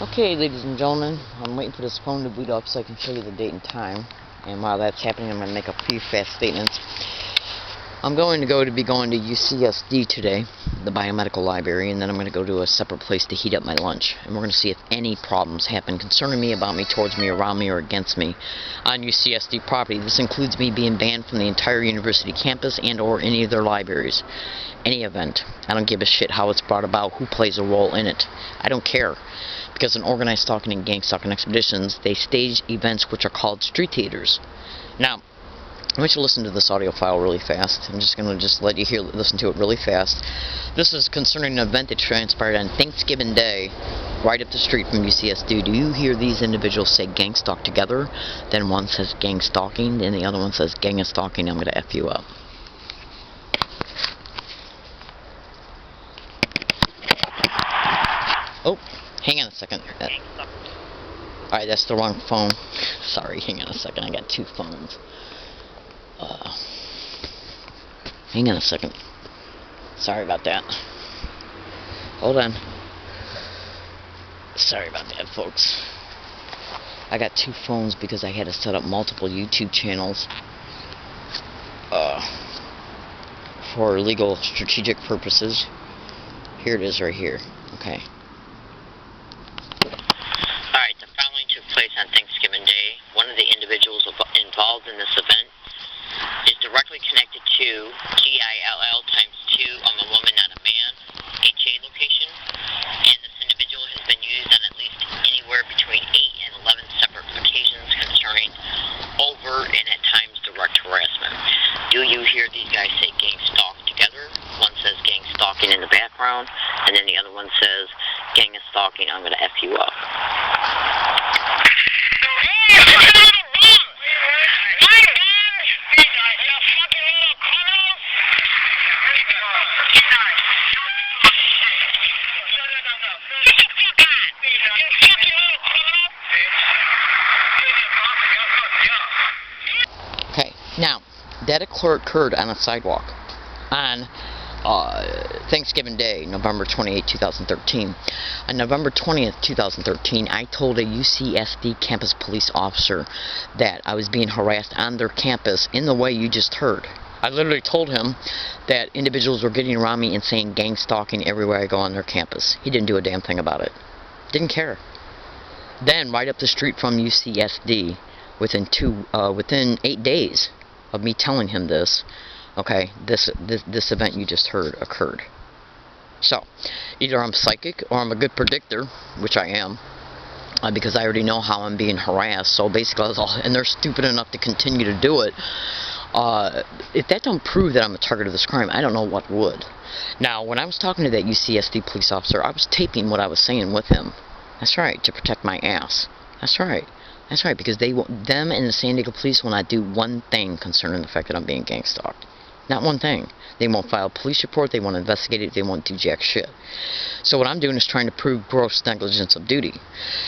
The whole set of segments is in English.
Okay, ladies and gentlemen, I'm waiting for this phone to boot up so I can show you the date and time. And while that's happening, I'm going to make a few fast statements. I'm going to be going to UCSD today, the biomedical library, and then I'm going to go to a separate place to heat up my lunch. And we're going to see if any problems happen concerning me, about me, towards me, around me, or against me on UCSD property. This includes me being banned from the entire university campus and or any of their libraries. Any event. I don't give a shit how it's brought about, who plays a role in it. I don't care. Because in organized stalking and gang stalking expeditions, they stage events which are called street theaters. Now, I want you to listen to this audio file really fast. I'm just going to let you listen to it really fast. This is concerning an event that transpired on Thanksgiving Day, right up the street from UCSD. Do you hear these individuals say gang stalk together? Then one says gang stalking, then the other one says gang and stalking. I'm going to F you up. Oh, hang on a second. Alright, that's the wrong phone. Sorry, hang on a second. I got two phones. Hang on a second. Sorry about that. Hold on. Sorry about that, folks. I got two phones because I had to set up multiple YouTube channels for legal strategic purposes. Here it is right here. Okay. Alright, the following took place on Thanksgiving Day. One of the individuals involved in this event is directly connected to GILL times 2 on the woman, not a man, HA location, and this individual has been used on at least anywhere between 8 and 11 separate occasions concerning overt and at times direct harassment. Do you hear these guys say gang stalk together? One says gang stalking in the background, and then the other one says gang and stalking. I'm going to F you up. Okay, now, that occurred on a sidewalk on Thanksgiving Day, November 28, 2013. On November 20th, 2013, I told a UCSD campus police officer that I was being harassed on their campus in the way you just heard. I literally told him that individuals were getting around me and saying gang stalking everywhere I go on their campus. He didn't do a damn thing about it. Didn't care. Then, right up the street from UCSD, within 8 days of me telling him this, okay, this event you just heard occurred. So, either I'm psychic or I'm a good predictor, which I am, because I already know how I'm being harassed. So basically, and they're stupid enough to continue to do it. If that don't prove that I'm a target of this crime, I don't know what would. Now, when I was talking to that UCSD police officer, I was taping what I was saying with him. That's right, to protect my ass. That's right. That's right, because them and the San Diego police will not do one thing concerning the fact that I'm being gang stalked. Not one thing. They won't file a police report, they won't investigate it, they won't do jack shit. So what I'm doing is trying to prove gross negligence of duty.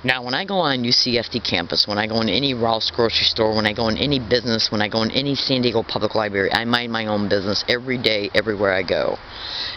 Now, when I go on UCSD campus, when I go in any Rouse grocery store, when I go in any business, when I go in any San Diego public library, I mind my own business every day, everywhere I go.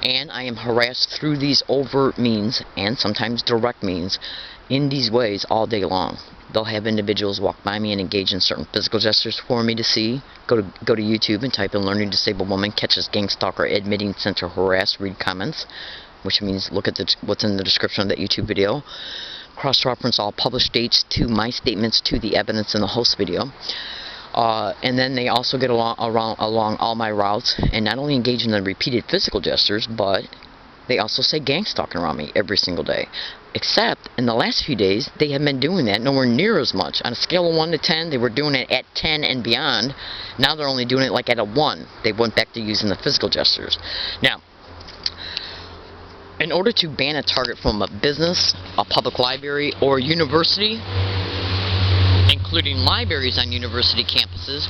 And I am harassed through these overt means, and sometimes direct means, in these ways all day long. They'll have individuals walk by me and engage in certain physical gestures for me to see. Go to YouTube and type in "learning disabled woman catches gang stalker admitting sent to harass," read comments, which means look at what's in the description of that YouTube video. Cross-reference all published dates to my statements to the evidence in the host video. And then they also get along all my routes and not only engage in the repeated physical gestures, but they also say gang stalking around me every single day. Except, in the last few days, they have been doing that nowhere near as much. On a scale of 1 to 10, they were doing it at 10 and beyond. Now they're only doing it like at a 1. They went back to using the physical gestures. Now, in order to ban a target from a business, a public library, or a university, including libraries on university campuses,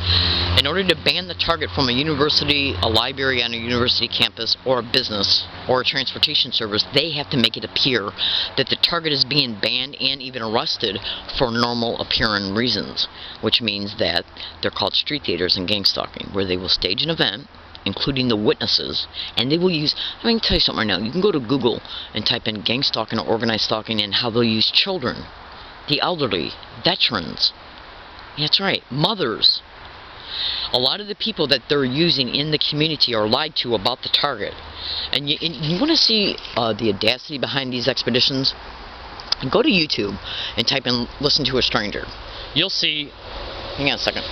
in order to ban the target from a university, a library on a university campus, or a business, or a transportation service, they have to make it appear that the target is being banned and even arrested for normal appearing reasons, which means that they're called street theaters and gang stalking, where they will stage an event including the witnesses, and they will use, I mean, tell you something right now, you can go to Google and type in gang stalking or organized stalking and how they'll use children, the elderly, veterans, that's right, mothers. A lot of the people that they're using in the community are lied to about the target. And you want to see the audacity behind these expeditions? Go to YouTube and type in "listen to a stranger." You'll see, hang on a second,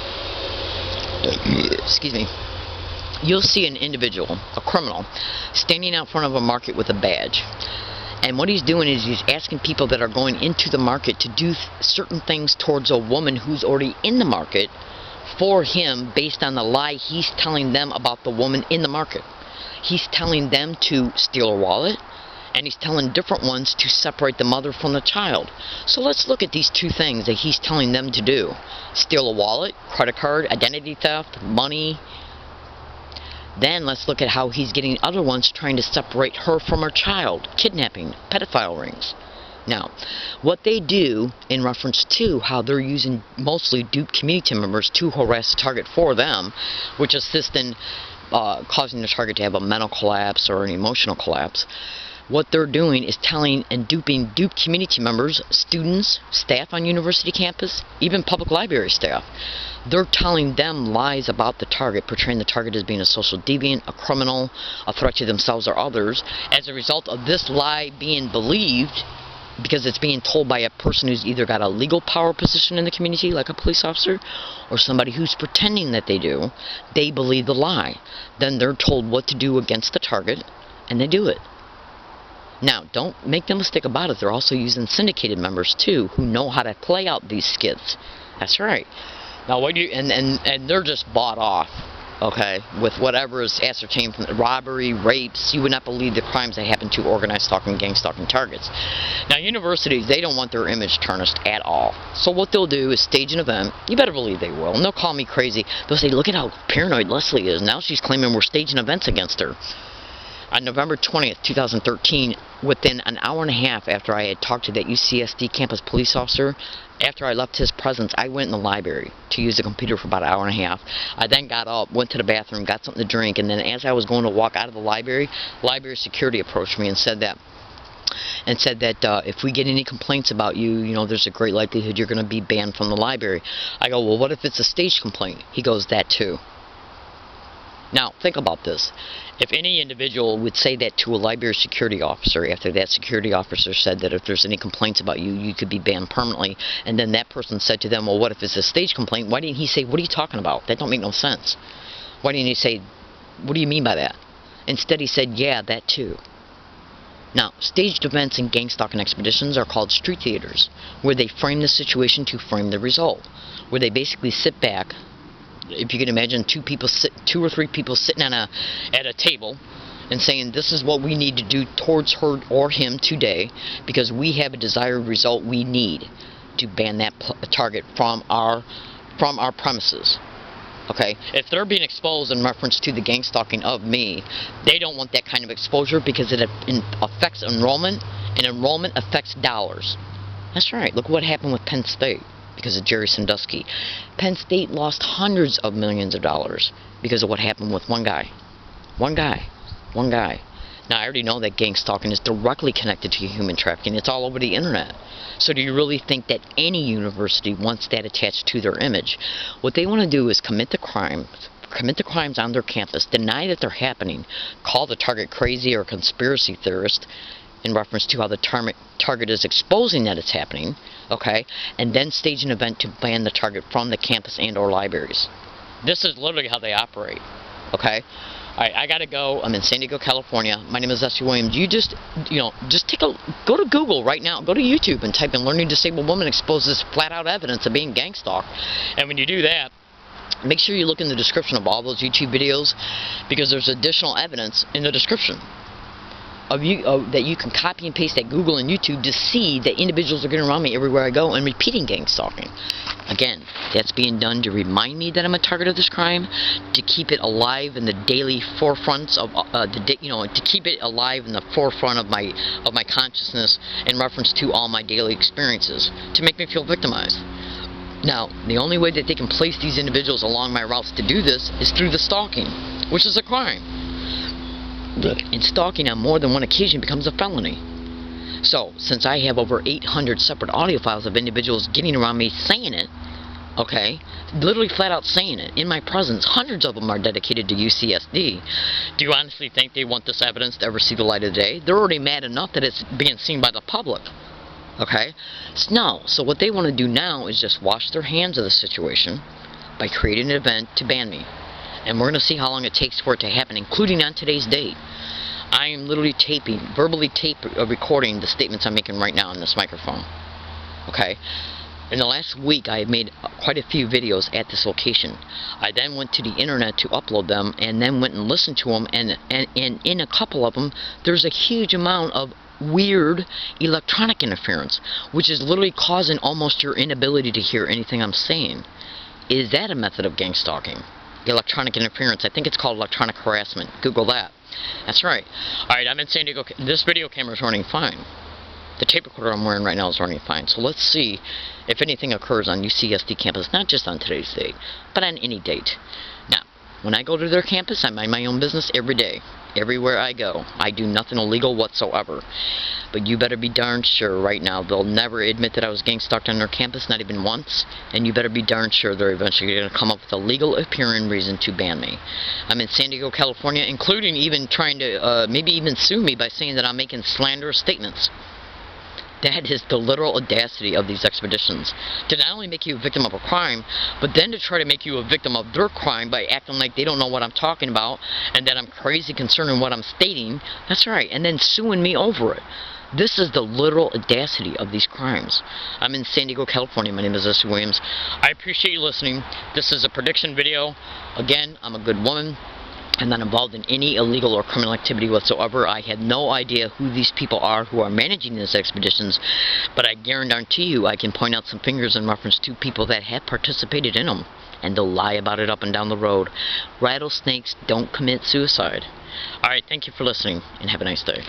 excuse me, you'll see an individual, a criminal, standing out front of a market with a badge. And what he's doing is he's asking people that are going into the market to do certain things towards a woman who's already in the market for him based on the lie he's telling them about the woman in the market. He's telling them to steal her wallet, and he's telling different ones to separate the mother from the child. So let's look at these two things that he's telling them to do. Steal a wallet, credit card, identity theft, money. Then let's look at how he's getting other ones trying to separate her from her child. Kidnapping, pedophile rings. Now, what they do in reference to how they're using mostly duped community members to harass the target for them, which assists in causing the target to have a mental collapse or an emotional collapse, what they're doing is telling and duping duped community members, students, staff on university campus, even public library staff. They're telling them lies about the target, portraying the target as being a social deviant, a criminal, a threat to themselves or others. As a result of this lie being believed, because it's being told by a person who's either got a legal power position in the community, like a police officer, or somebody who's pretending that they do, they believe the lie. Then they're told what to do against the target, and they do it. Now, don't make no mistake about it, they're also using syndicated members, too, who know how to play out these skits. That's right. Now, what do you, and they're just bought off, okay, with whatever is ascertained from robbery, rapes. You would not believe the crimes that happen to organized stalking, gang stalking targets. Now, universities, they don't want their image tarnished at all. So what they'll do is stage an event. You better believe they will. And they'll call me crazy. They'll say, look at how paranoid Leslie is. Now she's claiming we're staging events against her. On November 20th, 2013, within an hour and a half after I had talked to that UCSD campus police officer, after I left his presence, I went in the library to use the computer for about an hour and a half. I then got up, went to the bathroom, got something to drink, and then as I was going to walk out of the library security approached me and said that if we get any complaints about you, you know, there's a great likelihood you're going to be banned from the library. I go, well, what if it's a staged complaint? He goes, that too. Now, think about this. If any individual would say that to a library security officer after that security officer said that if there's any complaints about you, you could be banned permanently, and then that person said to them, well, what if it's a stage complaint? Why didn't he say, what are you talking about? That don't make no sense. Why didn't he say, what do you mean by that? Instead, he said, yeah, that too. Now, staged events and gang stalking expeditions are called street theaters, where they frame the situation to frame the result, where they basically sit back. If you can imagine two or three people sitting at a table and saying, this is what we need to do towards her or him today because we have a desired result we need to ban that target from our premises. Okay, if they're being exposed in reference to the gang stalking of me, they don't want that kind of exposure because it affects enrollment, and enrollment affects dollars. That's right, look what happened with Penn State. Because of Jerry Sandusky. Penn State lost hundreds of millions of dollars because of what happened with one guy. One guy. Now, I already know that gang stalking is directly connected to human trafficking. It's all over the internet. So do you really think that any university wants that attached to their image? What they want to do is commit the crimes on their campus, deny that they're happening, call the target crazy or conspiracy theorist, in reference to how the target is exposing that it's happening, okay, and then stage an event to ban the target from the campus and or libraries. This is literally how they operate, okay? Alright, I gotta go. I'm in San Diego, California. My name is S.C. Williams. You just go to Google right now, go to YouTube and type in learning disabled woman exposes flat out evidence of being gang stalked. And when you do that, make sure you look in the description of all those YouTube videos because there's additional evidence in the description. That you can copy and paste at Google and YouTube to see that individuals are getting around me everywhere I go and repeating gang stalking. Again, that's being done to remind me that I'm a target of this crime, to keep it alive in the daily forefronts of to keep it alive in the forefront of my consciousness in reference to all my daily experiences, to make me feel victimized. Now, the only way that they can place these individuals along my routes to do this is through the stalking. which is a crime. And stalking on more than one occasion becomes a felony. So, since I have over 800 separate audio files of individuals getting around me saying it, okay, literally flat out saying it, in my presence, hundreds of them are dedicated to UCSD. Do you honestly think they want this evidence to ever see the light of day? They're already mad enough that it's being seen by the public. Okay? No. So what they want to do now is just wash their hands of the situation by creating an event to ban me. And we're going to see how long it takes for it to happen, including on today's date. I am literally verbally recording the statements I'm making right now on this microphone. Okay? In the last week, I have made quite a few videos at this location. I then went to the internet to upload them, and then went and listened to them, and in a couple of them, there's a huge amount of weird electronic interference, which is literally causing almost your inability to hear anything I'm saying. Is that a method of gang stalking? Electronic interference. I think it's called electronic harassment. Google that. That's right. Alright, I'm in San Diego. This video camera is running fine. The tape recorder I'm wearing right now is running fine. So let's see if anything occurs on UCSD campus, not just on today's date, but on any date. Now, when I go to their campus, I mind my own business every day. Everywhere I go. I do nothing illegal whatsoever. But you better be darn sure right now they'll never admit that I was gang stalked on their campus, not even once. And you better be darn sure they're eventually going to come up with a legal appearing reason to ban me. I'm in San Diego, California, including even trying to maybe even sue me by saying that I'm making slanderous statements. That is the literal audacity of these expeditions. To not only make you a victim of a crime, but then to try to make you a victim of their crime by acting like they don't know what I'm talking about, and that I'm crazy concerning what I'm stating. That's right, and then suing me over it. This is the literal audacity of these crimes. I'm in San Diego, California. My name is Jesse Williams. I appreciate you listening. This is a prediction video. Again, I'm a good woman. I'm not involved in any illegal or criminal activity whatsoever. I had no idea who these people are who are managing these expeditions, but I guarantee you I can point out some fingers in reference to people that have participated in them, and they'll lie about it up and down the road. Rattlesnakes don't commit suicide. Alright, thank you for listening, and have a nice day.